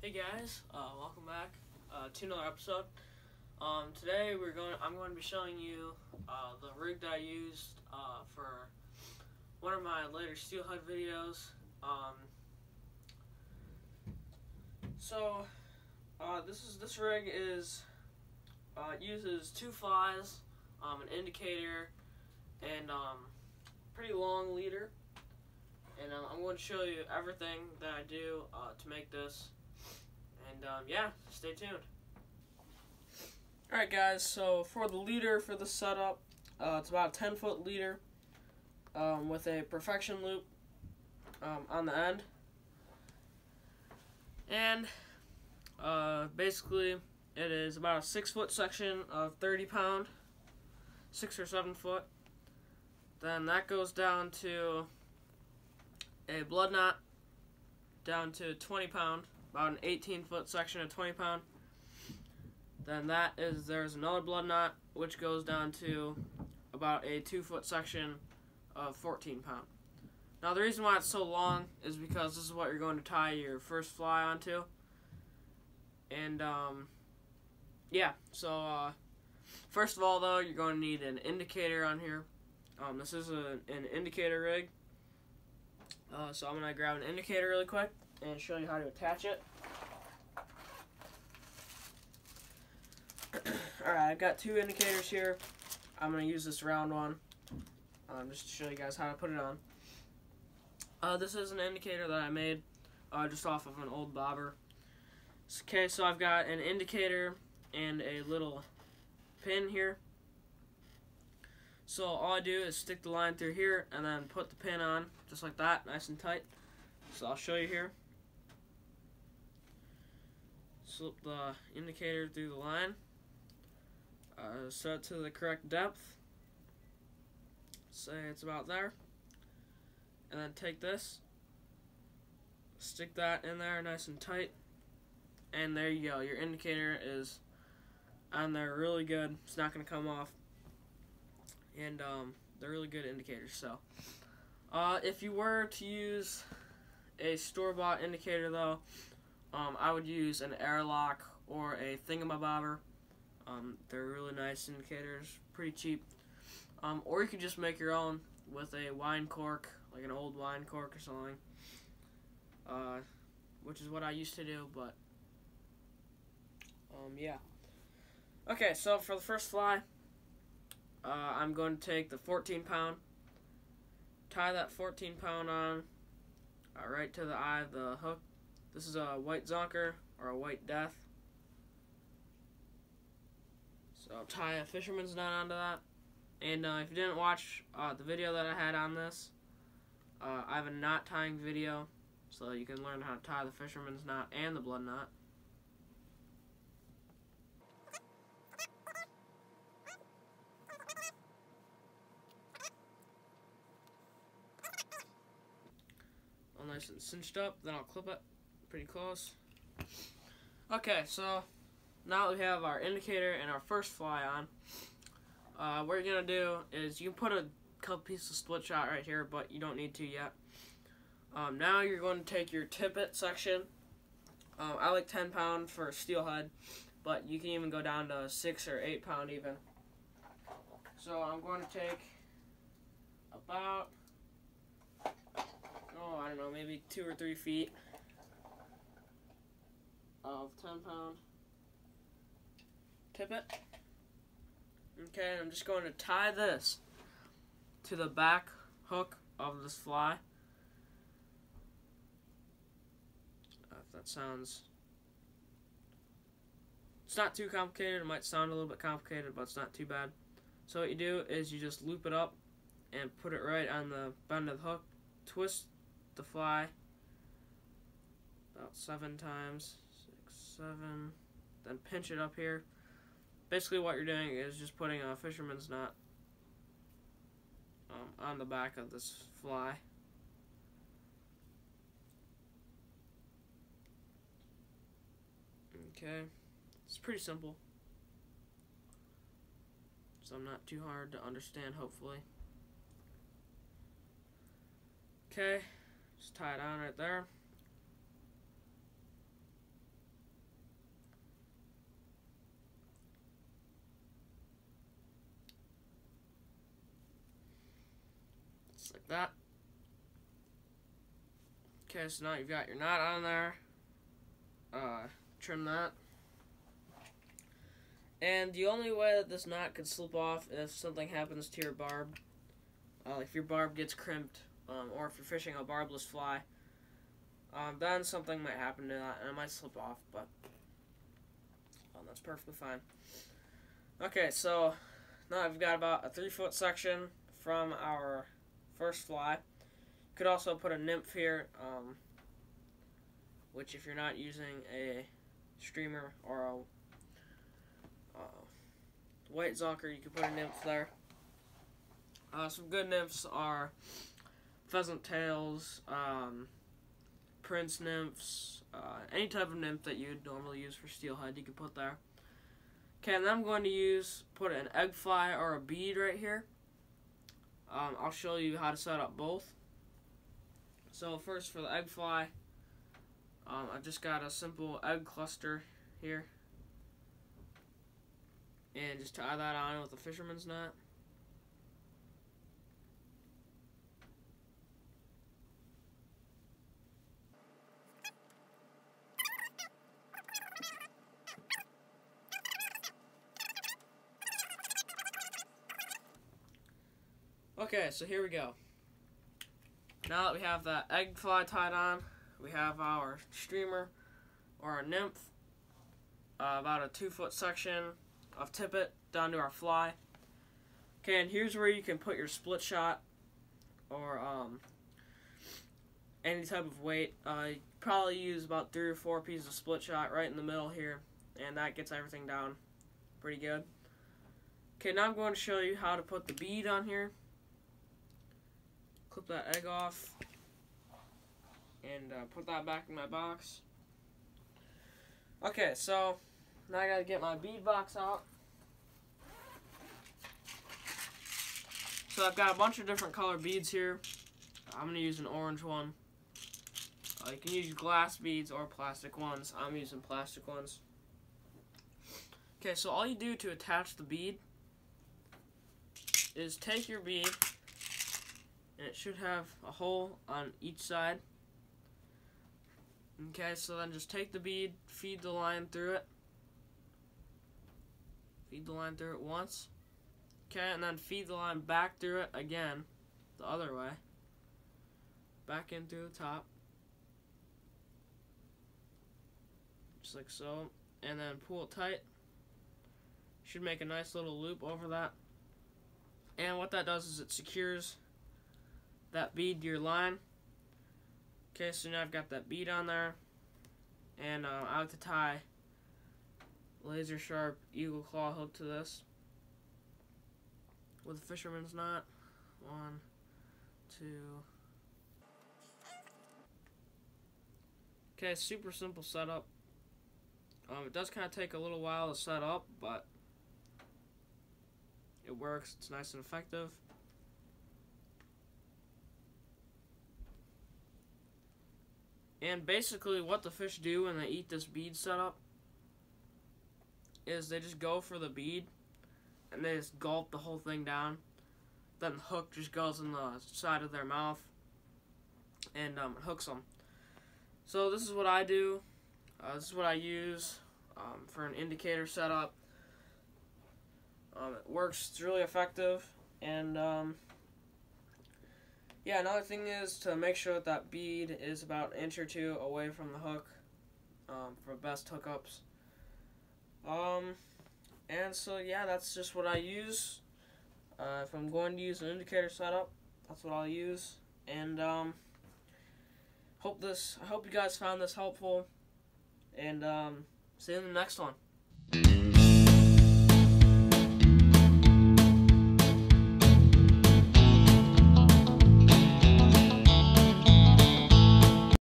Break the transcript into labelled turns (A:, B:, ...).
A: Hey guys, welcome back to another episode. Today I'm going to be showing you the rig that I used for one of my later steelhead videos. This rig uses two flies, an indicator, and pretty long leader. And I'm going to show you everything that I do to make this. And yeah, stay tuned. Alright guys, so for the leader for the setup, it's about a 10-foot leader with a perfection loop on the end. And basically it is about a 6-foot section of 30 pound, 6 or 7 foot. Then that goes down to a blood knot down to 20 pound, about an 18-foot section of 20 pound. Then there's another blood knot which goes down to about a 2-foot section of 14 pound. Now the reason why it's so long is because this is what you're going to tie your first fly onto. And yeah, so first of all though, you're going to need an indicator on here. This is an indicator rig. So I'm going to grab an indicator really quick and show you how to attach it. Alright, I've got two indicators here. I'm going to use this round one just to show you guys how to put it on. This is an indicator that I made just off of an old bobber. Okay, so I've got an indicator and a little pin here. So all I do is stick the line through here and then put the pin on just like that, nice and tight. So I'll show you here. Slip the indicator through the line. Set it to the correct depth. Say it's about there. And then take this, stick that in there nice and tight. And there you go. Your indicator is on there really good. It's not going to come off. And they're really good indicators. So if you were to use a store-bought indicator though, I would use an airlock or a thingamabobber. They're really nice indicators, pretty cheap. Or you could just make your own with a wine cork, like an old wine cork or something, which is what I used to do, but yeah. Okay, so for the first fly, I'm going to take the 14 pound, tie that 14 pound on right to the eye of the hook. This is a white zonker or a white death. So tie a fisherman's knot onto that. And if you didn't watch the video that I had on this, I have a knot tying video, so you can learn how to tie the fisherman's knot and the blood knot. All nice and cinched up, then I'll clip it pretty close. Okay, so now that we have our indicator and our first fly on, what you're going to do is you can put a couple pieces of split shot right here, but you don't need to yet. Now you're going to take your tippet section. I like 10 pound for steelhead, but you can even go down to 6 or 8 pound even. So I'm going to take about, I don't know, maybe 2 or 3 feet of 10 pound tippet. Okay, and I'm just going to tie this to the back hook of this fly. If that sounds, it's not too complicated. It might sound a little bit complicated, but it's not too bad. So what you do is you just loop it up and put it right on the bend of the hook, twist the fly about 7 times, 6, 7, then pinch it up here. Basically what you're doing is just putting a fisherman's knot on the back of this fly. Okay, it's pretty simple. So not too hard to understand, hopefully. Okay, just tie it on right there. just like that. Okay, so now you've got your knot on there. Trim that. And the only way that this knot could slip off if something happens to your barb, if your barb gets crimped, or if you're fishing a barbless fly, then something might happen to that, and it might slip off, but that's perfectly fine. Okay, so now I've got about a 3-foot section from our first fly. You could also put a nymph here, which if you're not using a streamer or a white zonker, you could put a nymph there. Some good nymphs are pheasant tails, prince nymphs, any type of nymph that you'd normally use for steelhead, you can put there. Okay, and then I'm going to put an egg fly or a bead right here. I'll show you how to set up both. So first for the egg fly, I've just got a simple egg cluster here. And just tie that on with a fisherman's knot. Okay, so here we go. Now that we have that egg fly tied on, we have our streamer or our nymph, about a 2-foot section of tippet down to our fly. Okay, and here's where you can put your split shot or any type of weight. You probably use about 3 or 4 pieces of split shot right in the middle here, and that gets everything down pretty good. Okay, now I'm going to show you how to put the bead on here. Clip that egg off and put that back in my box. Okay, so now I gotta get my bead box out. So I've got a bunch of different color beads here. I'm gonna use an orange one. You can use glass beads or plastic ones. I'm using plastic ones. Okay, so all you do to attach the bead is take your bead, and it should have a hole on each side. Okay, so then just take the bead, feed the line through it. Feed the line through it once. Okay, and then feed the line back through it again, the other way. Back in through the top. Just like so. And then pull it tight. Should make a nice little loop over that. And what that does is it secures that bead to your line. Okay, so now I've got that bead on there. And I like to tie laser sharp eagle claw hook to this with a fisherman's knot. 1, 2. Okay, super simple setup. It does kind of take a little while to set up, but it works. It's nice and effective. And basically what the fish do when they eat this bead setup is they just go for the bead and they just gulp the whole thing down. Then the hook just goes in the side of their mouth and hooks them. So this is what I do. This is what I use for an indicator setup. It works. It's really effective. And yeah, another thing is to make sure that bead is about an inch or 2 away from the hook for best hookups. And so yeah, that's just what I use. If I'm going to use an indicator setup, that's what I'll use. And I hope you guys found this helpful. And see you in the next one.